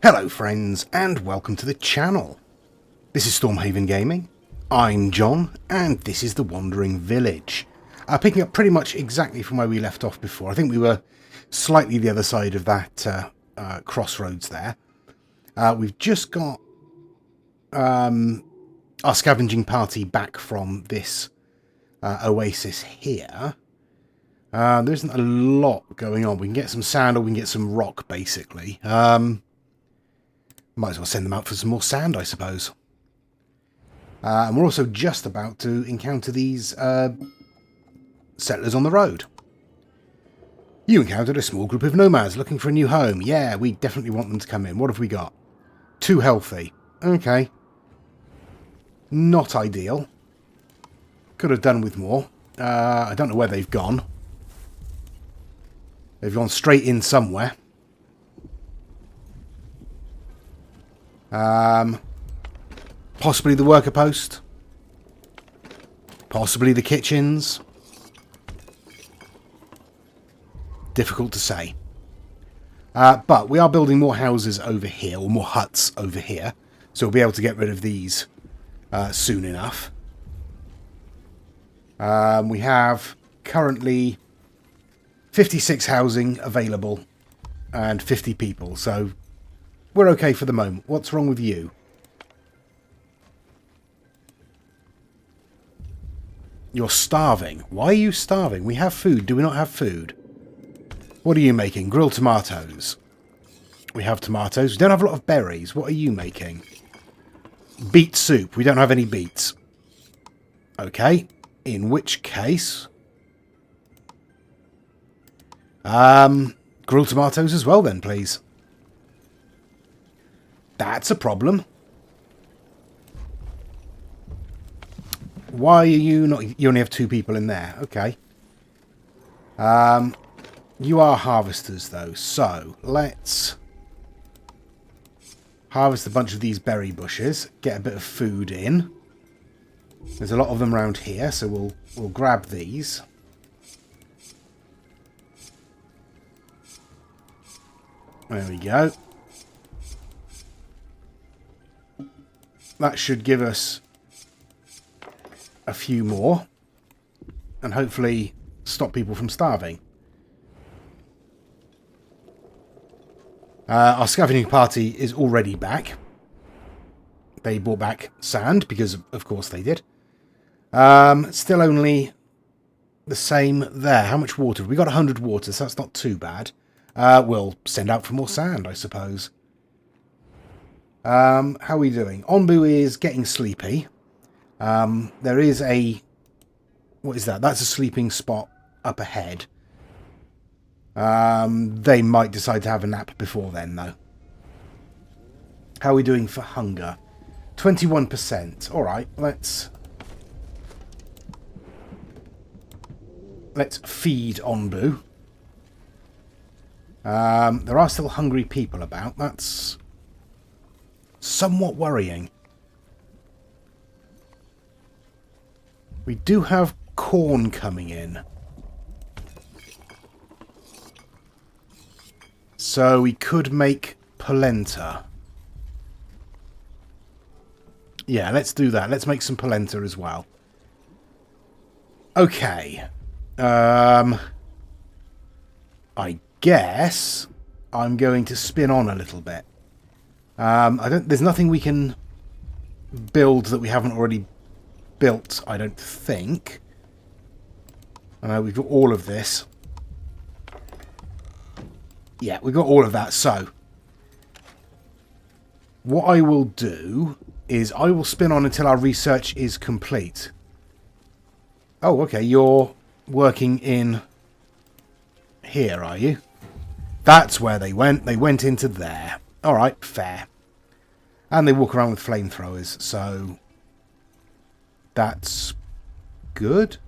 Hello friends, and welcome to the channel. This is Stormhaven Gaming, I'm John, and this is The Wandering Village. Picking up pretty much exactly from where we left off before. I think we were slightly the other side of that crossroads there. We've just got our scavenging party back from this oasis here. There isn't a lot going on. We can get some sand or we can get some rock, basically. Might as well send them out for some more sand, I suppose. And we're also just about to encounter these settlers on the road. You encountered a small group of nomads looking for a new home. Yeah, we definitely want them to come in. What have we got? 2 healthy. Okay. Not ideal. Could have done with more. I don't know where they've gone. They've gone straight in somewhere. Possibly the worker post. Possibly the kitchens. Difficult to say. But we are building more houses over here, or more huts over here. So we'll be able to get rid of these soon enough. We have currently 56 housing available and 50 people. So we're okay for the moment. What's wrong with you? You're starving. Why are you starving? We have food. Do we not have food? What are you making? Grilled tomatoes. We have tomatoes. We don't have a lot of berries. What are you making? Beet soup. We don't have any beets. Okay. In which case... grilled tomatoes as well then, please. That's a problem. Why are you not... You only have 2 people in there. Okay. You are harvesters, though. So, let's harvest a bunch of these berry bushes. Get a bit of food in. There's a lot of them around here, so we'll grab these. There we go. That should give us a few more and hopefully stop people from starving. Our scavenging party is already back. They brought back sand because of course they did. Still only the same there. How much water? We got 100 water, so that's not too bad. We'll send out for more sand, I suppose. How are we doing? Onbu is getting sleepy. There is a... What is that? That's a sleeping spot up ahead. They might decide to have a nap before then, though. How are we doing for hunger? 21%. Alright, let's feed Onbu. There are still hungry people about. That's somewhat worrying. We do have corn coming in. So we could make polenta. Yeah, let's do that. Let's make some polenta as well. Okay. I guess I'm going to spin on a little bit. There's nothing we can build that we haven't already built, I don't think. We've got all of this. Yeah, we've got all of that. So, what I will do is I will spin on until our research is complete. Oh, okay, you're working in here, are you? That's where they went. They went into there. Alright, fair. And they walk around with flamethrowers, so that's good.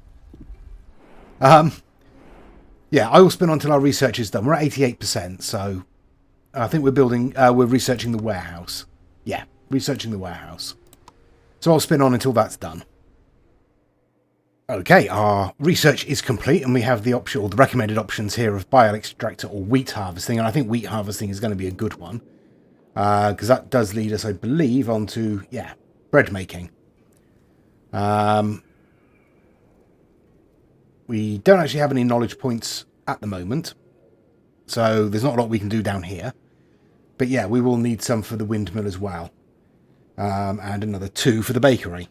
Yeah, I will spin on until our research is done. We're at 88%, so I think we're researching the warehouse. Yeah, researching the warehouse. So I'll spin on until that's done. Okay, our research is complete, and we have the option, or the recommended options here of bile extractor or wheat harvesting, and I think wheat harvesting is going to be a good one. Because that does lead us, I believe, onto, yeah, bread making. We don't actually have any knowledge points at the moment, so there's not a lot we can do down here. But yeah, we will need some for the windmill as well. And another 2 for the bakery.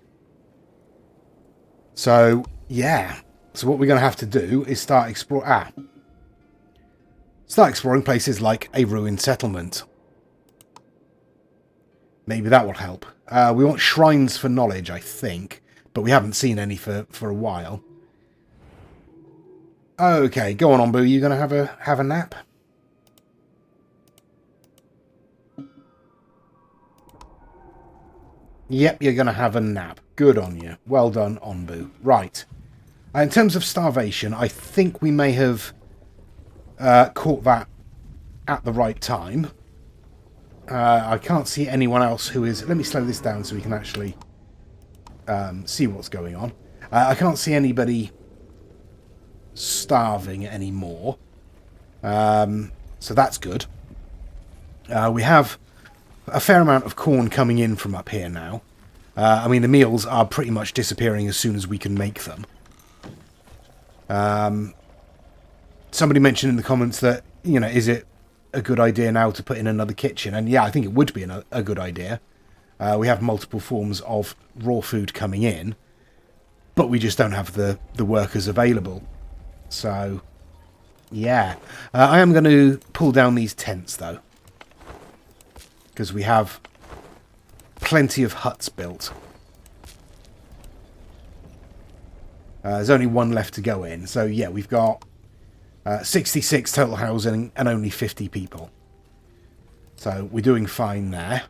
So, yeah. So what we're going to have to do is start exploring places like a ruined settlement. Maybe that will help. We want shrines for knowledge, I think. But we haven't seen any for a while. Okay, go on, Onbu. You going to have a nap? Yep, you're going to have a nap. Good on you. Well done, Onbu. Right. In terms of starvation, I think we may have caught that at the right time. I can't see anyone else who is... Let me slow this down so we can actually see what's going on. I can't see anybody starving anymore. So that's good. We have a fair amount of corn coming in from up here now. I mean, the meals are pretty much disappearing as soon as we can make them. Somebody mentioned in the comments that, you know, is it a good idea now to put in another kitchen? And yeah, I think it would be a good idea. We have multiple forms of raw food coming in, but we just don't have the workers available. So, yeah. I am going to pull down these tents, though, because we have plenty of huts built. There's only one left to go in. So, yeah, we've got 66 total housing and only 50 people. So, we're doing fine there.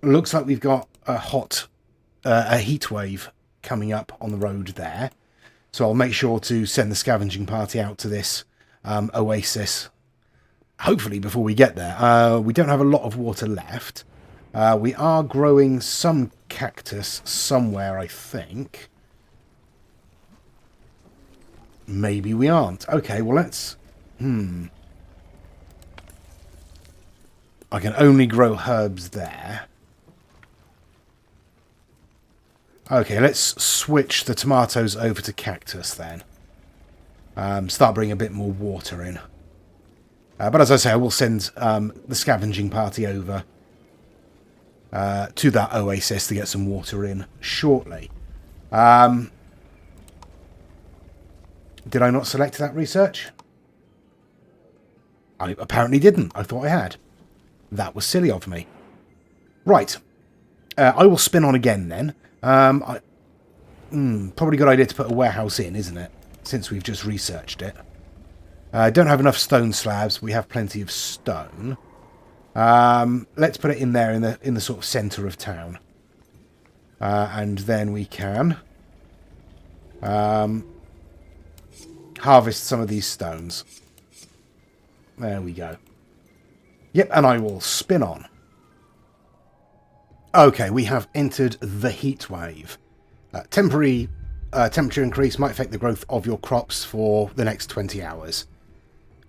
Looks like we've got a heat wave coming up on the road there. So, I'll make sure to send the scavenging party out to this oasis. Hopefully before we get there. We don't have a lot of water left. We are growing some cactus somewhere, I think. Maybe we aren't. Okay, well let's... I can only grow herbs there. Okay, let's switch the tomatoes over to cactus then. Start bringing a bit more water in. But as I say, I will send the scavenging party over to that oasis to get some water in shortly. Did I not select that research? I apparently didn't. I thought I had. That was silly of me. Right. I will spin on again then. Probably a good idea to put a warehouse in, isn't it? Since we've just researched it. Don't have enough stone slabs. We have plenty of stone. Let's put it in there in the sort of centre of town. And then we can harvest some of these stones. There we go. Yep, and I will spin on. Okay, we have entered the heat wave. Temporary temperature increase might affect the growth of your crops for the next 20 hours.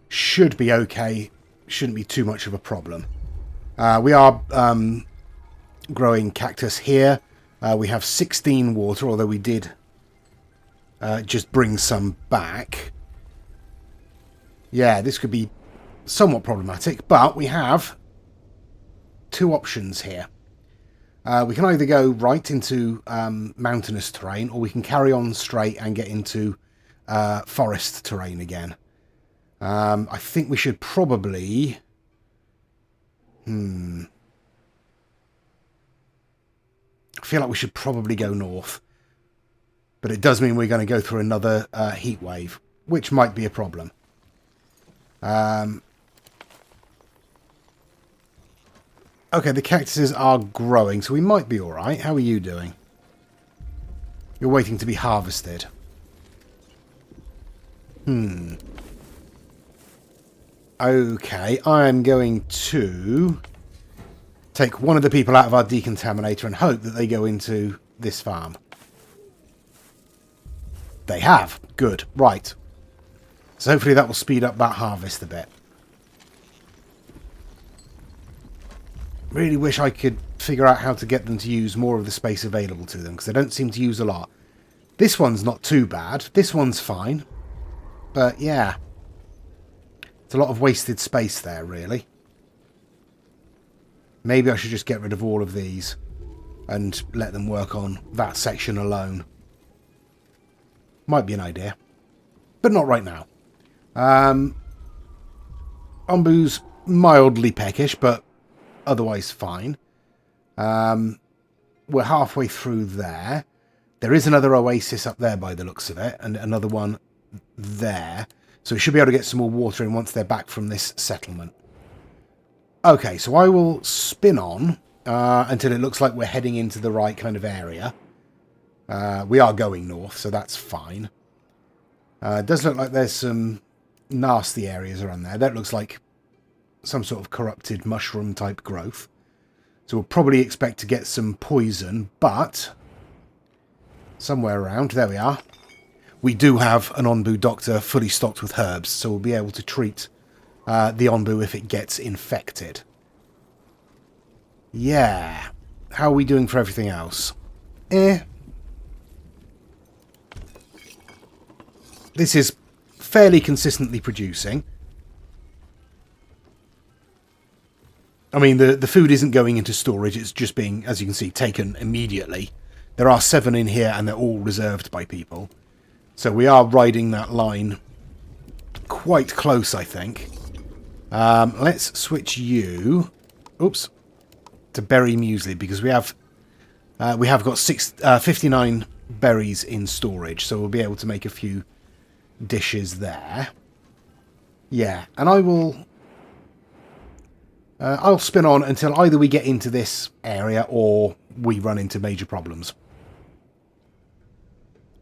Should be okay. Shouldn't be too much of a problem. We are growing cactus here. We have 16 water, although we did just bring some back. Yeah, this could be somewhat problematic, but we have 2 options here. We can either go right into mountainous terrain, or we can carry on straight and get into forest terrain again. I think we should probably... I feel like we should probably go north. But it does mean we're going to go through another heat wave, which might be a problem. Okay, the cactuses are growing, so we might be alright. How are you doing? You're waiting to be harvested. Okay, I am going to take one of the people out of our decontaminator and hope that they go into this farm. They have. Good. Right. So hopefully that will speed up that harvest a bit. Really wish I could figure out how to get them to use more of the space available to them, because they don't seem to use a lot. This one's not too bad. This one's fine. But yeah, it's a lot of wasted space there, really. Maybe I should just get rid of all of these and let them work on that section alone. Might be an idea. But not right now. Onbu's mildly peckish, but otherwise fine. We're halfway through there. There is another oasis up there by the looks of it, and another one there. So we should be able to get some more water in once they're back from this settlement. Okay, so I will spin on until it looks like we're heading into the right kind of area. We are going north, so that's fine. It does look like there's some nasty areas around there. That looks like some sort of corrupted mushroom type growth. So we'll probably expect to get some poison, but somewhere around, there we are. We do have an Onbu doctor fully stocked with herbs, so we'll be able to treat the Onbu if it gets infected. Yeah. How are we doing for everything else? This is fairly consistently producing. I mean, the food isn't going into storage, it's just being, as you can see, taken immediately. There are 7 in here, and they're all reserved by people. So we are riding that line quite close, I think. Let's switch you, oops, to berry muesli, because we have got 59 berries in storage, so we'll be able to make a few dishes there. Yeah, and I'll spin on until either we get into this area or we run into major problems.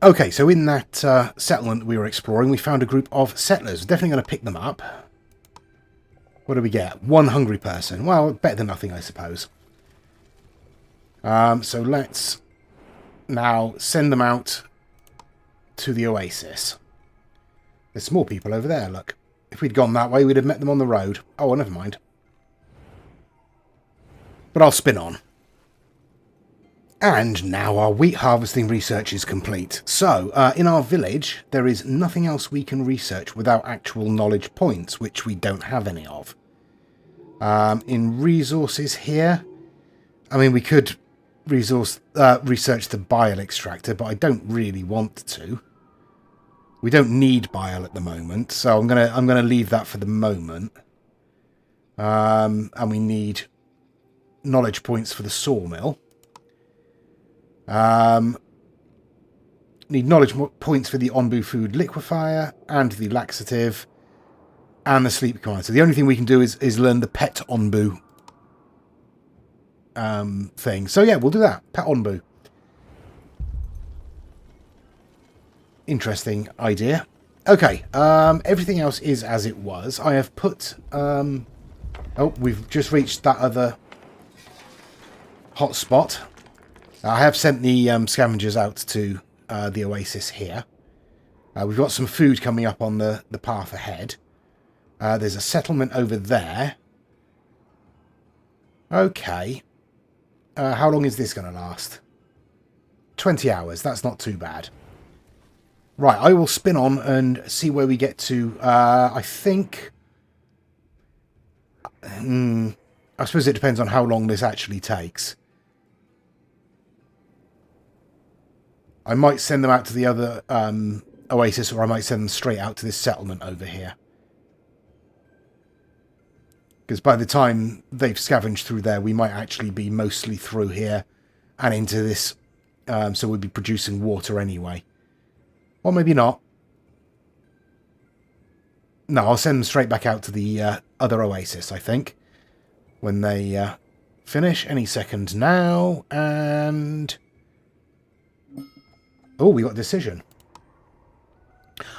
Okay, so in that settlement we were exploring, we found a group of settlers. We're definitely going to pick them up. What do we get? 1 hungry person. Well, better than nothing, I suppose. So let's now send them out to the oasis. There's more people over there, look. If we'd gone that way, we'd have met them on the road. Oh, well, never mind. But I'll spin on. And now our wheat harvesting research is complete. So, in our village, there is nothing else we can research without actual knowledge points, which we don't have any of. In resources here, I mean, we could research the bile extractor, but I don't really want to. We don't need bile at the moment, so I'm gonna leave that for the moment. And we need knowledge points for the sawmill. Need knowledge points for the Onbu food liquefier and the laxative and the sleep command. So the only thing we can do is learn the pet Onbu thing. So yeah, we'll do that. Pet Onbu. Interesting idea. Okay, everything else is as it was. I have put... oh, we've just reached that other hotspot. I have sent the scavengers out to the oasis here. We've got some food coming up on the path ahead. There's a settlement over there. Okay. How long is this going to last? 20 hours. That's not too bad. Right, I will spin on and see where we get to. I think... I suppose it depends on how long this actually takes. I might send them out to the other oasis, or I might send them straight out to this settlement over here. Because by the time they've scavenged through there, we might actually be mostly through here and into this. So we'll be producing water anyway. Or maybe not. No, I'll send them straight back out to the other oasis, I think. When they finish any second now. And... oh, we got a decision.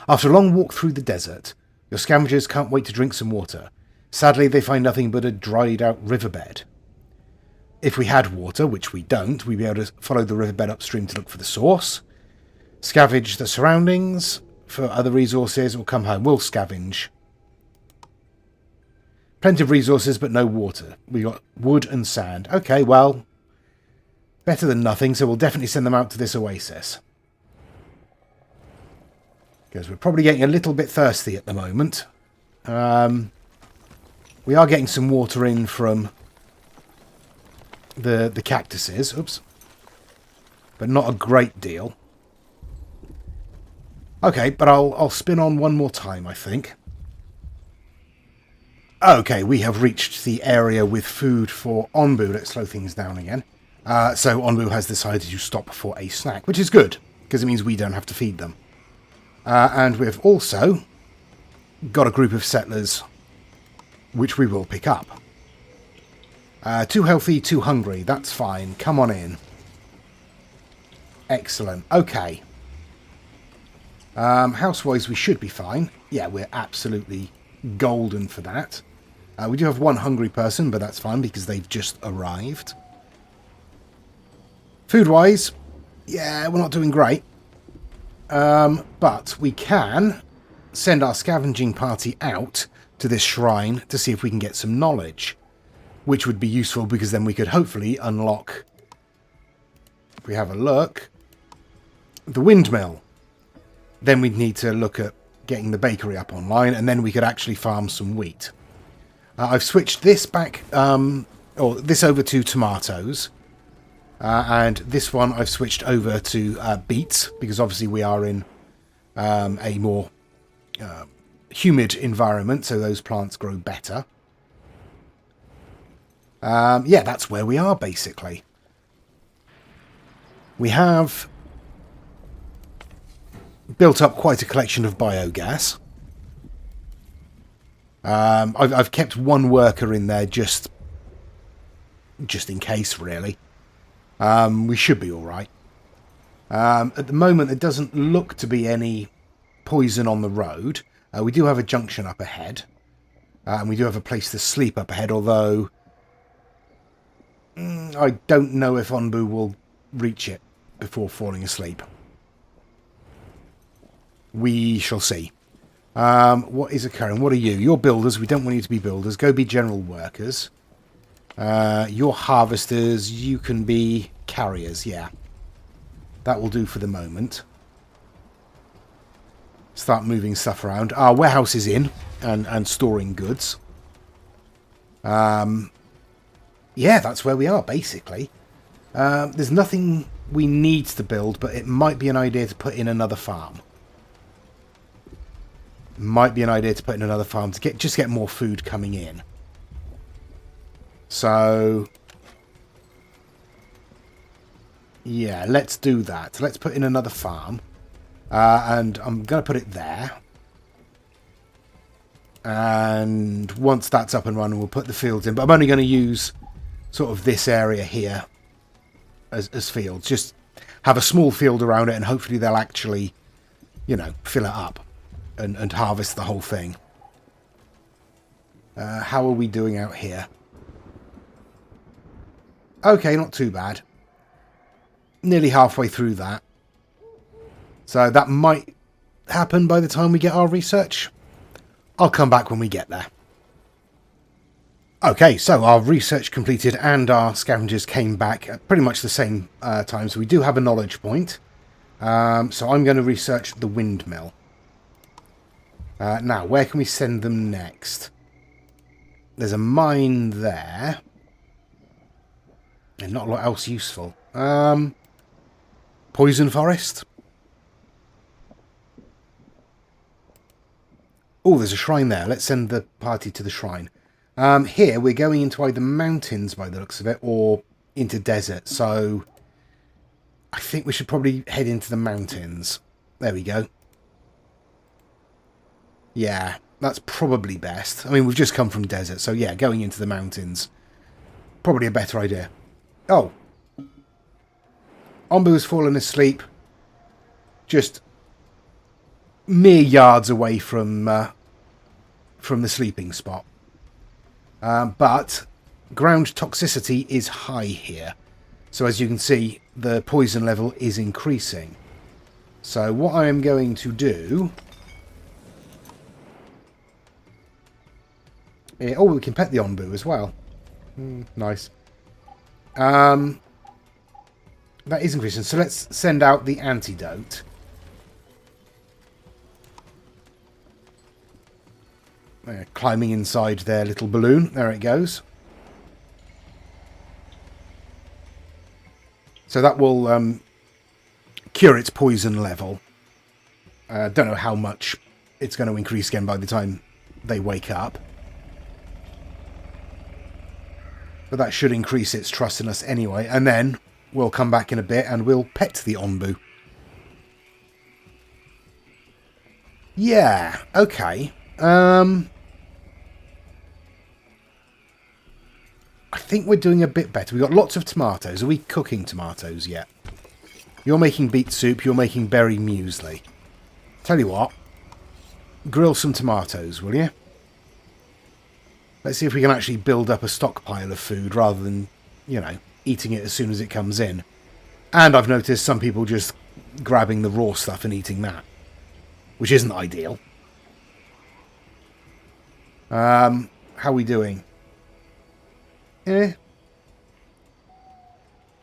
After a long walk through the desert, your scavengers can't wait to drink some water. Sadly, they find nothing but a dried-out riverbed. If we had water, which we don't, we'd be able to follow the riverbed upstream to look for the source, scavenge the surroundings for other resources, or come home. We'll scavenge. Plenty of resources, but no water. We got wood and sand. Okay, well, better than nothing, so we'll definitely send them out to this oasis. Because we're probably getting a little bit thirsty at the moment. We are getting some water in from the cactuses. Oops. But not a great deal. Okay, but I'll spin on one more time, I think. Okay, we have reached the area with food for Onbu. Let's slow things down again. So Onbu has decided to stop for a snack, which is good, because it means we don't have to feed them. And we've also got a group of settlers, which we will pick up. Too healthy, too hungry. That's fine. Come on in. Excellent. Okay. House-wise, we should be fine. Yeah, we're absolutely golden for that. We do have one hungry person, but that's fine because they've just arrived. Food-wise, yeah, we're not doing great. But we can send our scavenging party out to this shrine to see if we can get some knowledge, which would be useful because then we could hopefully unlock, if we have a look, the windmill. Then we'd need to look at getting the bakery up online, and then we could actually farm some wheat. I've switched this back, or this over to tomatoes, and this one I've switched over to beets, because obviously we are in a more humid environment, so those plants grow better. Yeah, that's where we are, basically. We have built up quite a collection of biogas. I've kept one worker in there just in case, really. We should be all right. At the moment, there doesn't look to be any poison on the road. We do have a junction up ahead. And we do have a place to sleep up ahead, although I don't know if Onbu will reach it before falling asleep. We shall see. What is occurring? What are you? You're builders. We don't want you to be builders. Go be general workers. You're harvesters. You can be carriers. Yeah. That will do for the moment. Start moving stuff around. Our warehouse is in and storing goods. Yeah, that's where we are, basically. There's nothing we need to build, but it might be an idea to put in another farm. Might be an idea to put in another farm to just get more food coming in. So, yeah, let's do that. Let's put in another farm. And I'm going to put it there. And once that's up and running, we'll put the fields in. But I'm only going to use sort of this area here as fields. Just have a small field around it, and hopefully they'll actually, you know, fill it up and harvest the whole thing. How are we doing out here? Okay, not too bad. Nearly halfway through that. So that might happen by the time we get our research. I'll come back when we get there. Okay, so our research completed and our scavengers came back at pretty much the same time. So we do have a knowledge point. So I'm going to research the windmill. Now, where can we send them next? There's a mine there. And not a lot else useful. Poison forest. Oh, there's a shrine there. Let's send the party to the shrine. Here, we're going into either mountains by the looks of it, or into desert. So, I think we should probably head into the mountains. There we go. Yeah, that's probably best. I mean, we've just come from desert, so yeah, going into the mountains. Probably a better idea. Oh. Onbu has fallen asleep. Just mere yards away from the sleeping spot. But ground toxicity is high here. So as you can see, the poison level is increasing. So what I am going to do Oh, we can pet the Onbu as well. Nice. That is increasing. So let's send out the antidote. Climbing inside their little balloon. There it goes. So that will cure its poison level. Don't know how much it's going to increase again by the time they wake up. But that should increase its trust in us anyway. And then we'll come back in a bit and we'll pet the Onbu. Yeah, okay. I think we're doing a bit better. We've got lots of tomatoes. Are we cooking tomatoes yet? You're making beet soup. You're making berry muesli. Tell you what. Grill some tomatoes, will you? Let's see if we can actually build up a stockpile of food rather than, you know, eating it as soon as it comes in. And I've noticed some people just grabbing the raw stuff and eating that, which isn't ideal. How are we doing?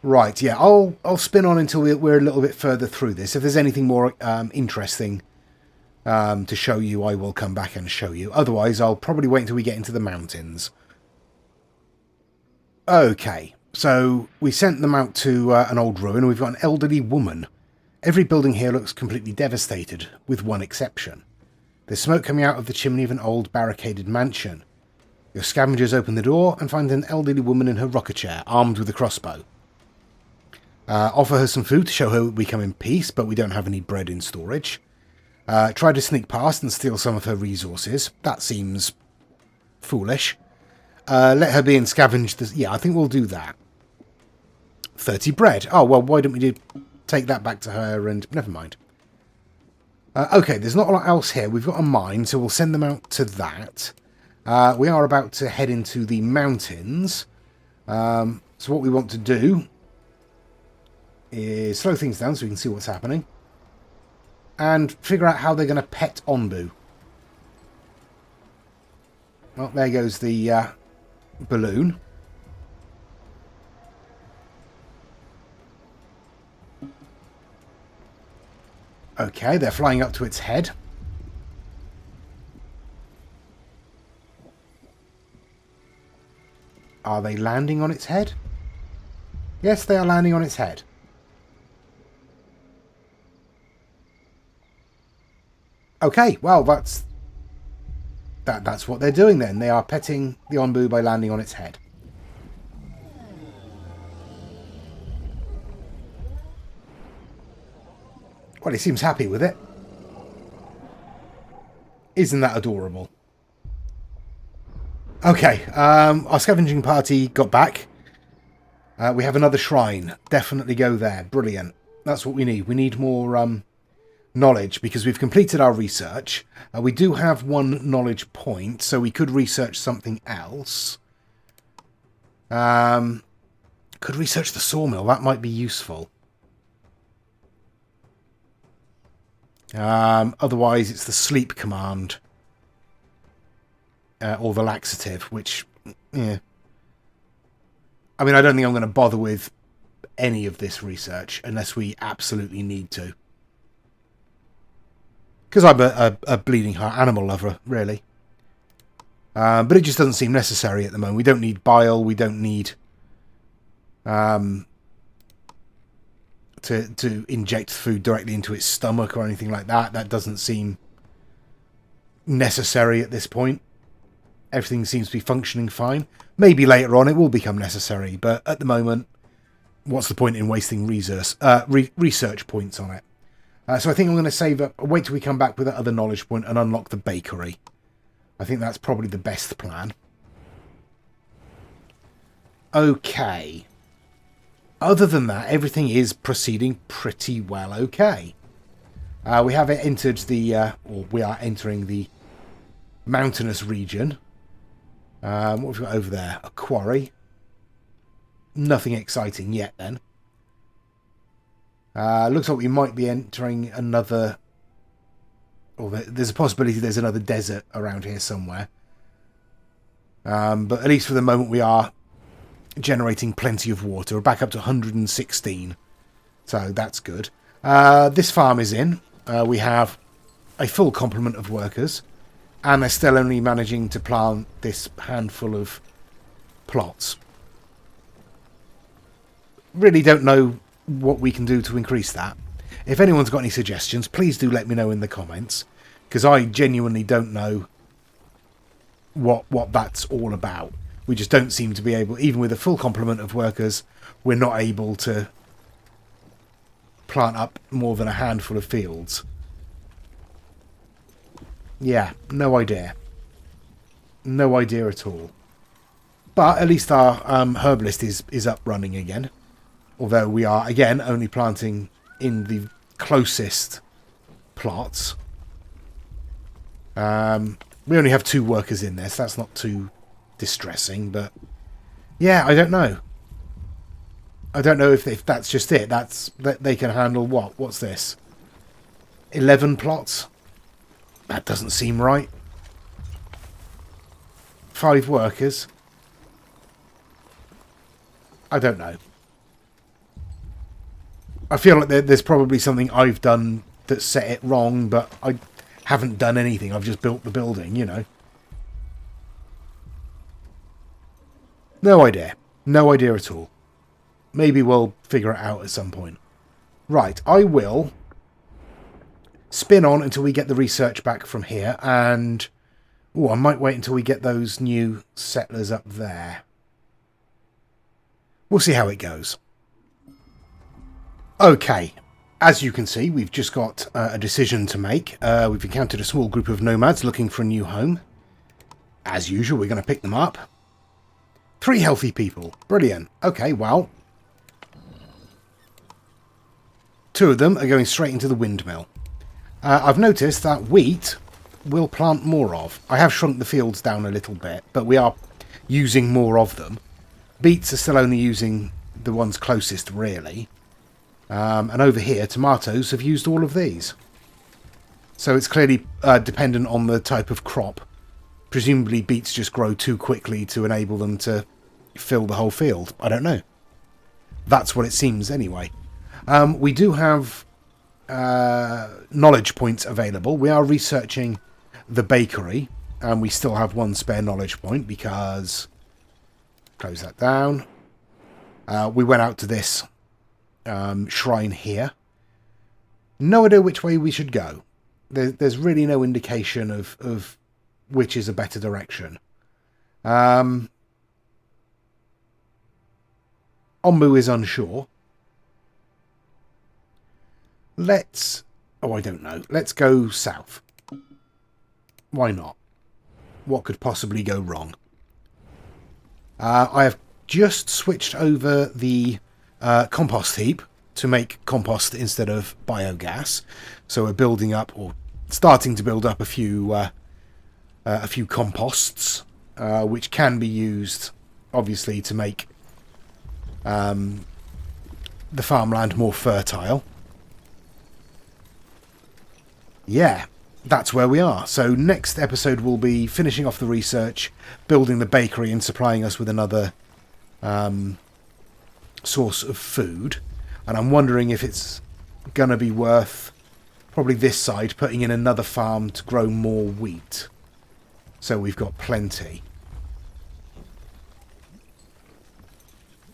Right, yeah, I'll spin on until we're a little bit further through this. If there's anything more interesting to show you, I will come back and show you. Otherwise, I'll probably wait until we get into the mountains. Okay, so we sent them out to an old ruin. We've got an elderly woman. Every building here looks completely devastated, with one exception. There's smoke coming out of the chimney of an old barricaded mansion. Your scavengers open the door and find an elderly woman in her rocker chair, armed with a crossbow. Offer her some food to show her we come in peace, but we don't have any bread in storage. Try to sneak past and steal some of her resources. That seems foolish. Let her be and scavenge the... Yeah, I think we'll do that. 30 bread. Oh, well, why don't we take that back to her and... Never mind. Okay, there's not a lot else here. We've got a mine, so we'll send them out to that. We are about to head into the mountains. So what we want to do is slow things down so we can see what's happening. And figure out how they're going to pet Onbu. Well, there goes the balloon. Okay, they're flying up to its head. Are they landing on its head? Yes, they are landing on its head. Okay, well, that's what they're doing then. They are petting the Onbu by landing on its head. Well, he seems happy with it. Isn't that adorable? Okay, our scavenging party got back. We have another shrine. Definitely go there. Brilliant. That's what we need. We need more knowledge because we've completed our research. We do have one knowledge point, so we could research something else. Could research the sawmill. That might be useful. Otherwise, it's the sleep command. Or the laxative, which, yeah. I mean, I don't think I'm going to bother with any of this research unless we absolutely need to. Because I'm a bleeding heart animal lover, really. But it just doesn't seem necessary at the moment. We don't need bile. We don't need to inject food directly into its stomach or anything like that. That doesn't seem necessary at this point. Everything seems to be functioning fine. Maybe later on it will become necessary, but at the moment, what's the point in wasting research points on it? So I think I'm going to save up, wait till we come back with that other knowledge point and unlock the bakery. I think that's probably the best plan. Okay. Other than that, everything is proceeding pretty well okay. We have entered the, or we are entering the mountainous region. What have we got over there? A quarry. Nothing exciting yet then. Looks like we might be entering another... Or there's a possibility there's another desert around here somewhere. But at least for the moment we are generating plenty of water. We're back up to 116. So that's good. This farm is in. We have a full complement of workers. And they're still only managing to plant this handful of plots. Really don't know what we can do to increase that. If anyone's got any suggestions, please do let me know in the comments. Because I genuinely don't know what that's all about. We just don't seem to be able, even with a full complement of workers, we're not able to plant up more than a handful of fields. Yeah, no idea. No idea at all. But at least our herbalist is up running again. Although we are, again, only planting in the closest plots. We only have 2 workers in there, so that's not too distressing. But, yeah, I don't know. I don't know if that's just it. That they can handle what? What's this? 11 plots? That doesn't seem right. 5 workers? I don't know. I feel like there's probably something I've done that set it wrong, but I haven't done anything. I've just built the building, you know. No idea. No idea at all. Maybe we'll figure it out at some point. Right, I will spin on until we get the research back from here, and I might wait until we get those new settlers up there. We'll see how it goes. Okay, as you can see, we've just got a decision to make. We've encountered a small group of nomads looking for a new home. As usual, we're going to pick them up. 3 healthy people. Brilliant. Okay, well, 2 of them are going straight into the windmill. I've noticed that wheat we'll plant more of. I have shrunk the fields down a little bit, but we are using more of them. Beets are still only using the ones closest, really. And over here, tomatoes have used all of these. So it's clearly dependent on the type of crop. Presumably beets just grow too quickly to enable them to fill the whole field. I don't know. That's what it seems anyway. We do have knowledge points available. We are researching the bakery. And we still have 1 spare knowledge point because... Close that down. We went out to this shrine here. No idea which way we should go. There's really no indication of which is a better direction. Onbu is unsure. Let's... Oh, I don't know. Let's go south. Why not? What could possibly go wrong? I have just switched over the compost heap to make compost instead of biogas. So we're building up, or starting to build up, a few composts, which can be used, obviously, to make the farmland more fertile. Yeah, that's where we are. So next episode we'll be finishing off the research, building the bakery and supplying us with another source of food. And I'm wondering if it's going to be worth, probably this side, putting in another farm to grow more wheat. So we've got plenty.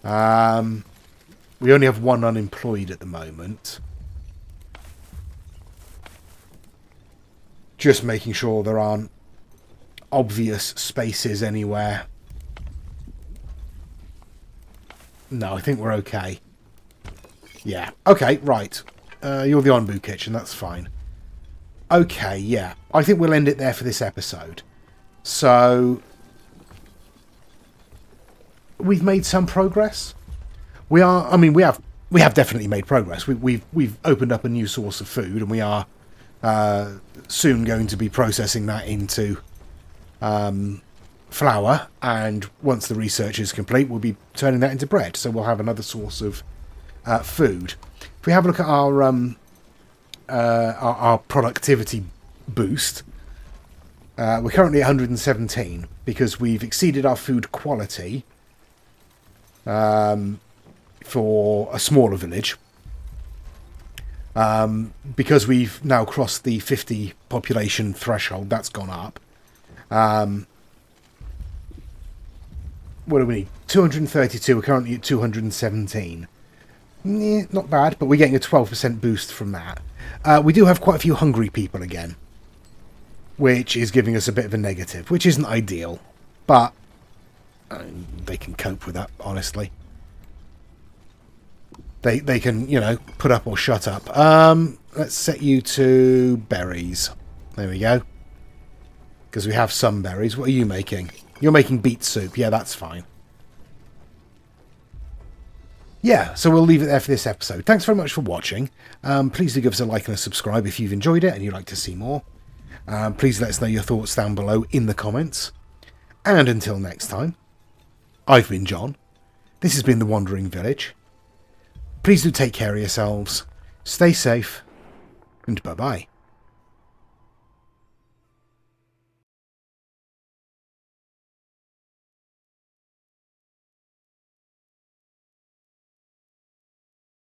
We only have 1 unemployed at the moment. Just making sure there aren't obvious spaces anywhere. No, I think we're okay. Yeah. Okay, right. You're the Onbu kitchen, that's fine. Okay, yeah. I think we'll end it there for this episode. So, we've made some progress. We have definitely made progress. We've opened up a new source of food, and we are soon going to be processing that into flour, and once the research is complete, we'll be turning that into bread. So we'll have another source of food. If we have a look at our productivity boost, We're currently at 117 because we've exceeded our food quality for a smaller village. Because we've now crossed the 50 population threshold, that's gone up. What do we need? 232. We're currently at 217. Not bad, but we're getting a 12% boost from that. We do have quite a few hungry people again, which is giving us a bit of a negative, which isn't ideal, but they can cope with that, honestly. They can, you know, put up or shut up. Let's set you to berries. There we go. Because we have some berries. What are you making? You're making beet soup. Yeah, that's fine. Yeah, so we'll leave it there for this episode. Thanks very much for watching. Please do give us a like and a subscribe if you've enjoyed it and you'd like to see more. Please let us know your thoughts down below in the comments. And until next time, I've been John. This has been The Wandering Village. Please do take care of yourselves, stay safe, and bye-bye.